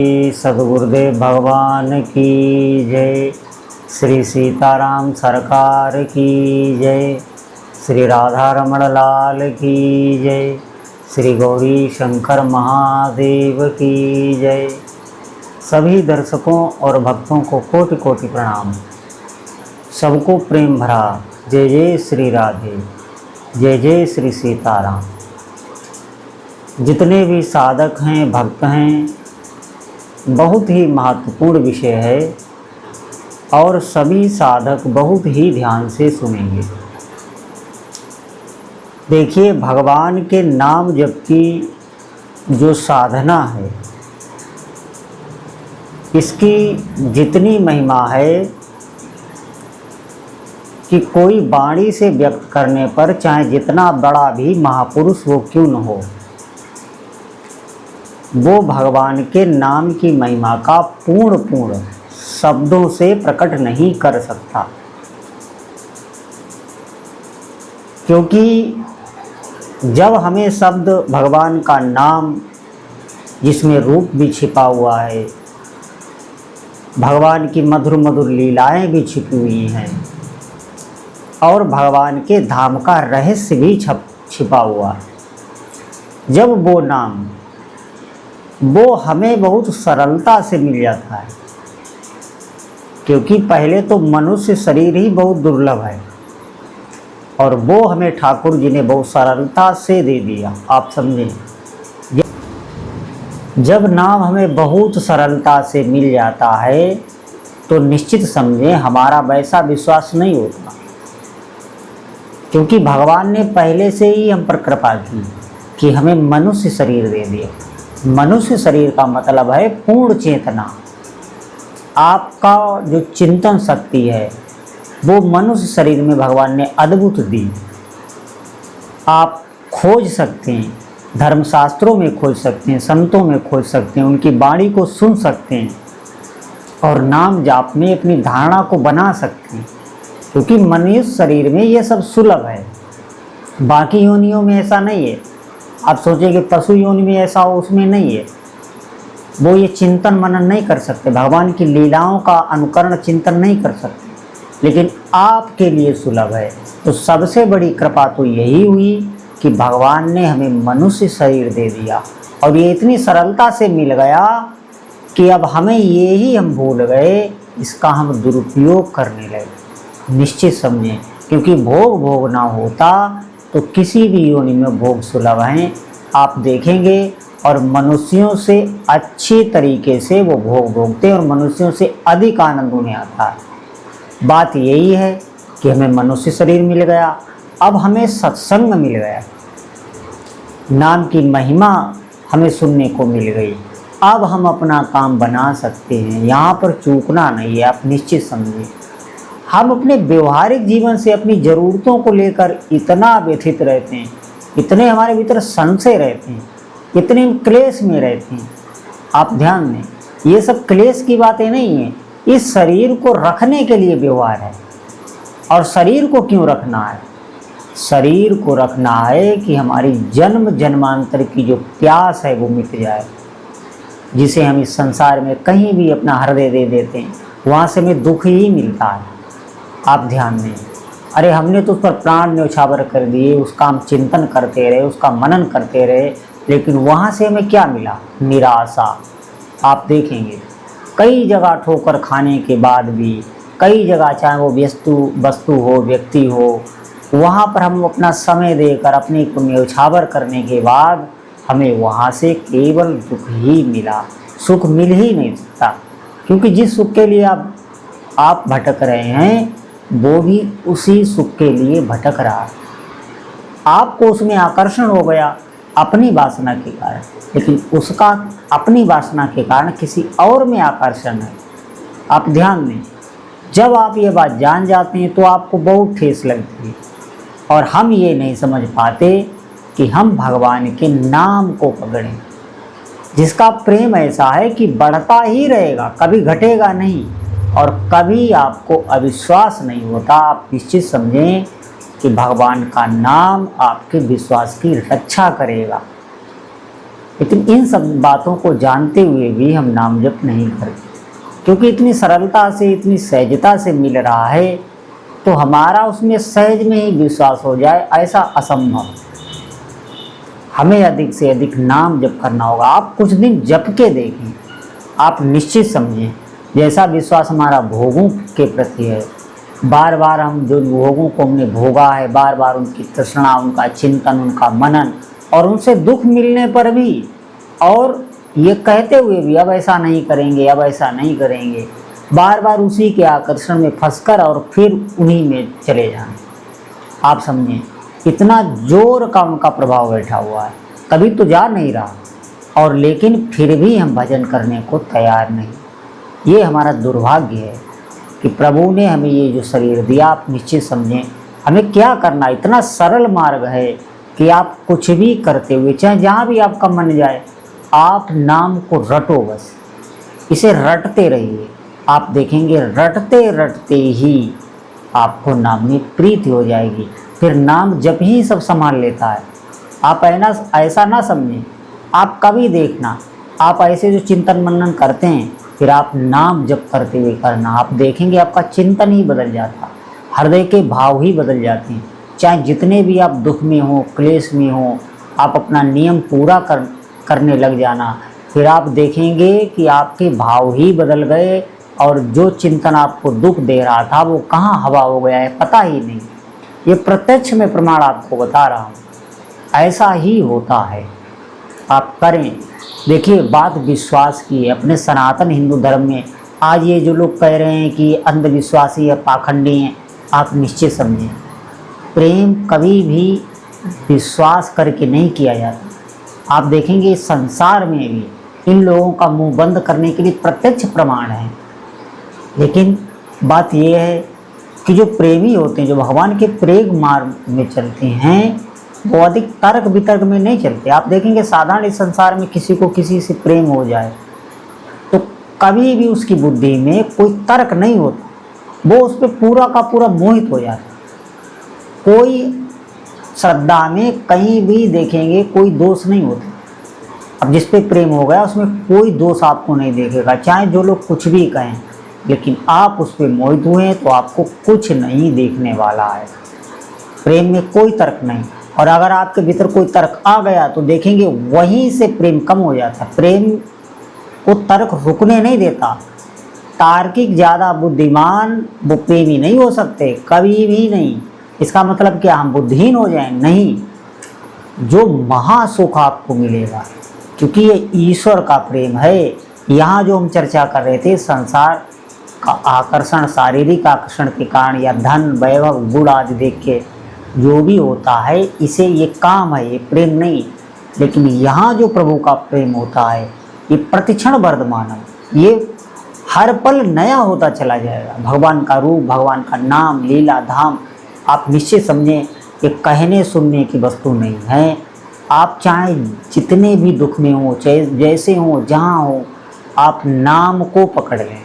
सदगुरुदेव भगवान की जय। श्री सीताराम सरकार की जय। श्री राधा रमण लाल की जय। श्री गौरी शंकर महादेव की जय। सभी दर्शकों और भक्तों को कोटि कोटि प्रणाम। सबको प्रेम भरा जय जय श्री राधे, जय जय श्री सीताराम। जितने भी साधक हैं, भक्त हैं, बहुत ही महत्वपूर्ण विषय है और सभी साधक बहुत ही ध्यान से सुनेंगे। देखिए, भगवान के नाम जप की जो साधना है, इसकी जितनी महिमा है कि कोई वाणी से व्यक्त करने पर चाहे जितना बड़ा भी महापुरुष वो क्यों न हो, वो भगवान के नाम की महिमा का पूर्ण शब्दों से प्रकट नहीं कर सकता। क्योंकि जब हमें शब्द भगवान का नाम, जिसमें रूप भी छिपा हुआ है, भगवान की मधुर मधुर लीलाएं भी छिपी हुई हैं और भगवान के धाम का रहस्य भी छिपा हुआ है, जब वो नाम वो हमें बहुत सरलता से मिल जाता है। क्योंकि पहले तो मनुष्य शरीर ही बहुत दुर्लभ है और वो हमें ठाकुर जी ने बहुत सरलता से दे दिया। आप समझें, जब नाम हमें बहुत सरलता से मिल जाता है तो निश्चित समझें हमारा वैसा विश्वास नहीं होता। क्योंकि भगवान ने पहले से ही हम पर कृपा की कि हमें मनुष्य शरीर दे दिया। मनुष्य शरीर का मतलब है पूर्ण चेतना। आपका जो चिंतन शक्ति है वो मनुष्य शरीर में भगवान ने अद्भुत दी। आप खोज सकते हैं, धर्मशास्त्रों में खोज सकते हैं, संतों में खोज सकते हैं, उनकी वाणी को सुन सकते हैं और नाम जाप में अपनी धारणा को बना सकते हैं। क्योंकि मनुष्य शरीर में ये सब सुलभ है, बाकी योनियों में ऐसा नहीं है। आप सोचें कि पशु योनि में ऐसा हो, उसमें नहीं है। वो ये चिंतन मनन नहीं कर सकते, भगवान की लीलाओं का अनुकरण चिंतन नहीं कर सकते, लेकिन आपके लिए सुलभ है। तो सबसे बड़ी कृपा तो यही हुई कि भगवान ने हमें मनुष्य शरीर दे दिया और ये इतनी सरलता से मिल गया कि अब हमें ये ही हम भूल गए, इसका हम दुरुपयोग करने लगे। निश्चित समझें, क्योंकि भोग भोगना होता तो किसी भी योनि में भोग सुलभ हैं, आप देखेंगे। और मनुष्यों से अच्छी तरीके से वो भोग भोगते और मनुष्यों से अधिक आनंद उन्हें आता है। बात यही है कि हमें मनुष्य शरीर मिल गया, अब हमें सत्संग मिल गया, नाम की महिमा हमें सुनने को मिल गई। अब हम अपना काम बना सकते हैं, यहाँ पर चूकना नहीं है। आप निश्चित समझिए, हम अपने व्यवहारिक जीवन से अपनी ज़रूरतों को लेकर इतना व्यथित रहते हैं, इतने हमारे भीतर संशय रहते हैं, इतने क्लेश में रहते हैं। आप ध्यान दें, ये सब क्लेश की बातें नहीं है। इस शरीर को रखने के लिए व्यवहार है। और शरीर को क्यों रखना है? शरीर को रखना है कि हमारी जन्म जन्मांतर की जो प्यास है वो मिट जाए, जिसे हम इस संसार में कहीं भी अपना हृदय दे देते हैं, वहाँ से हमें दुख ही मिलता है। आप ध्यान दें, अरे हमने तो उस पर प्राण न्यौछावर कर दिए, उसका हम चिंतन करते रहे, उसका मनन करते रहे, लेकिन वहाँ से हमें क्या मिला? निराशा। आप देखेंगे कई जगह ठोकर खाने के बाद भी, कई जगह चाहे वो वस्तु हो, व्यक्ति हो, वहाँ पर हम अपना समय देकर अपने को न्यौछावर करने के बाद हमें वहाँ से केवल दुख ही मिला, सुख मिल ही नहीं सकता। क्योंकि जिस सुख के लिए आप भटक रहे हैं वो भी उसी सुख के लिए भटक रहा है। आपको उसमें आकर्षण हो गया अपनी वासना के कारण, लेकिन उसका अपनी वासना के कारण किसी और में आकर्षण है। आप ध्यान दें, जब आप ये बात जान जाते हैं तो आपको बहुत ठेस लगती है और हम ये नहीं समझ पाते कि हम भगवान के नाम को पकड़ें, जिसका प्रेम ऐसा है कि बढ़ता ही रहेगा, कभी घटेगा नहीं और कभी आपको अविश्वास नहीं होता। आप निश्चित समझें कि भगवान का नाम आपके विश्वास की रक्षा करेगा। लेकिन इन सब बातों को जानते हुए भी हम नाम जप नहीं करते, क्योंकि इतनी सरलता से, इतनी सहजता से मिल रहा है, तो हमारा उसमें सहज में ही विश्वास हो जाए ऐसा असंभव। हमें अधिक से अधिक नाम जप करना होगा। आप कुछ दिन जप के देखें, आप निश्चित समझें जैसा विश्वास हमारा भोगों के प्रति है, बार बार हम जो भोगों को हमने भोगा है, बार बार उनकी तृष्णा, उनका चिंतन, उनका मनन, और उनसे दुख मिलने पर भी, और ये कहते हुए भी अब ऐसा नहीं करेंगे, अब ऐसा नहीं करेंगे, बार बार उसी के आकर्षण में फंसकर और फिर उन्हीं में चले जाएं। आप समझें इतना जोर का उनका प्रभाव बैठा हुआ है, कभी तो जा नहीं रहा, और लेकिन फिर भी हम भजन करने को तैयार नहीं। ये हमारा दुर्भाग्य है कि प्रभु ने हमें ये जो शरीर दिया, आप निश्चित समझें हमें क्या करना। इतना सरल मार्ग है कि आप कुछ भी करते हुए, चाहे जहाँ भी आपका मन जाए, आप नाम को रटो, बस इसे रटते रहिए। आप देखेंगे रटते रटते ही आपको नाम में प्रीति हो जाएगी, फिर नाम जब ही सब संभाल लेता है। आप ऐसा ना समझें, आप कभी देखना, आप ऐसे जो चिंतन मनन करते हैं, फिर आप नाम जप करते हुए करना, आप देखेंगे आपका चिंतन ही बदल जाता, हृदय के भाव ही बदल जाते हैं। चाहे जितने भी आप दुख में हो, क्लेश में हो, आप अपना नियम पूरा करने लग जाना, फिर आप देखेंगे कि आपके भाव ही बदल गए, और जो चिंतन आपको दुख दे रहा था वो कहाँ हवा हो गया है पता ही नहीं। ये प्रत्यक्ष में प्रमाण आपको बता रहा हूँ, ऐसा ही होता है। आप करें। देखिए बात विश्वास की है। अपने सनातन हिंदू धर्म में आज ये जो लोग कह रहे हैं कि अंधविश्वासी या पाखंडी हैं, आप निश्चित समझें प्रेम कभी भी विश्वास करके नहीं किया जाता। आप देखेंगे इस संसार में भी इन लोगों का मुंह बंद करने के लिए प्रत्यक्ष प्रमाण है। लेकिन बात यह है कि जो प्रेमी होते हैं, जो भगवान के प्रेम मार्ग में चलते हैं, वो अधिक तर्क वितर्क में नहीं चलते। आप देखेंगे साधारण इस संसार में किसी को किसी से प्रेम हो जाए तो कभी भी उसकी बुद्धि में कोई तर्क नहीं होता, वो उस पर पूरा का पूरा मोहित हो जाता। कोई श्रद्धा में कहीं भी देखेंगे कोई दोष नहीं होता। अब जिस पे प्रेम हो गया उसमें कोई दोष आपको नहीं देखेगा, चाहे जो लोग कुछ भी कहें, लेकिन आप उस पर मोहित हुए हैं तो आपको कुछ नहीं देखने वाला है। प्रेम में कोई तर्क नहीं, और अगर आपके भीतर कोई तर्क आ गया तो देखेंगे वहीं से प्रेम कम हो जाता है। प्रेम को तर्क रुकने नहीं देता। तार्किक ज़्यादा बुद्धिमान वो प्रेमी नहीं हो सकते, कभी भी नहीं। इसका मतलब क्या हम बुद्धिहीन हो जाएं? नहीं, जो महासुख आपको मिलेगा, क्योंकि ये ईश्वर का प्रेम है। यहाँ जो हम चर्चा कर रहे थे, संसार का आकर्षण, शारीरिक आकर्षण के कारण या धन वैभव गुण आदि देख के जो भी होता है, इसे ये काम है, ये प्रेम नहीं। लेकिन यहाँ जो प्रभु का प्रेम होता है, ये प्रतिक्षण वर्धमान है, ये हर पल नया होता चला जाएगा। भगवान का रूप, भगवान का नाम, लीला धाम, आप निश्चित समझें ये कहने सुनने की वस्तु नहीं है। आप चाहे जितने भी दुख में हो, चाहे जैसे हो, जहाँ हो, आप नाम को पकड़ लें,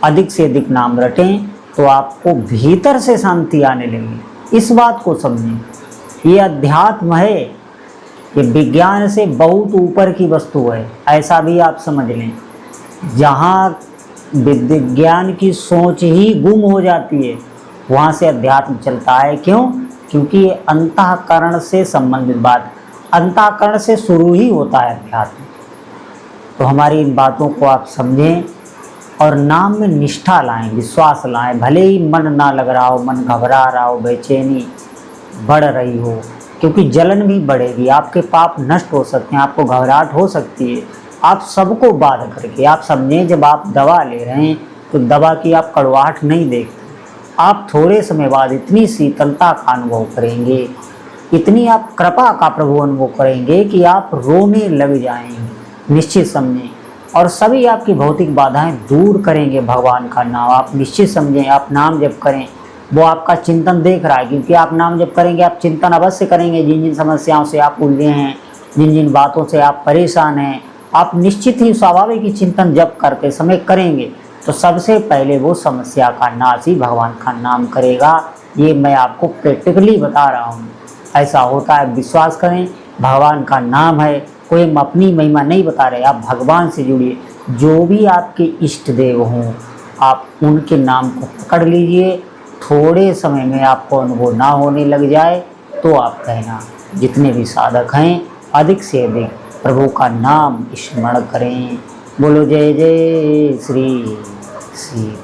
अधिक से अधिक नाम रटें, तो आपको भीतर से शांति आने लगी। इस बात को समझें, ये अध्यात्म है, ये विज्ञान से बहुत ऊपर की वस्तु है, ऐसा भी आप समझ लें। जहाँ विज्ञान की सोच ही गुम हो जाती है, वहाँ से अध्यात्म चलता है। क्यों? क्योंकि ये अंतःकरण से संबंधित बात, अंतःकरण से शुरू ही होता है अध्यात्म। तो हमारी इन बातों को आप समझें और नाम में निष्ठा लाएं, विश्वास लाएं। भले ही मन ना लग रहा हो, मन घबरा रहा हो, बेचैनी बढ़ रही हो, क्योंकि जलन भी बढ़ेगी, आपके पाप नष्ट हो सकते हैं, आपको घबराहट हो सकती है। आप सबको बाध करके आप समझें, जब आप दवा ले रहे हैं तो दवा की आप कड़वाहट नहीं देखते, आप थोड़े समय बाद इतनी शीतलता का अनुभव करेंगे, इतनी आप कृपा का प्रभु अनुभव करेंगे कि आप रोने लग जाएंगे। निश्चित समझें, और सभी आपकी भौतिक बाधाएं दूर करेंगे भगवान का नाम। आप निश्चित समझें, आप नाम जप करें, वो आपका चिंतन देख रहा है, क्योंकि आप नाम जप करेंगे, आप चिंतन अवश्य करेंगे। जिन जिन समस्याओं से आप उलझे हैं, जिन जिन बातों से आप परेशान हैं, आप निश्चित ही स्वाभाविक ही चिंतन जप करते समय करेंगे, तो सबसे पहले वो समस्या का नाश ही भगवान का नाम करेगा। ये मैं आपको प्रैक्टिकली बता रहा हूँ, ऐसा होता है। विश्वास करें, भगवान का नाम है, कोई हम अपनी महिमा नहीं बता रहे, आप भगवान से जुड़िए। जो भी आपके इष्ट देव हों, आप उनके नाम को पकड़ लीजिए। थोड़े समय में आपको अनुभव ना होने लग जाए तो आप कहना। जितने भी साधक हैं अधिक से अधिक प्रभु का नाम स्मरण करें। बोलो जय जय श्री सीताराम।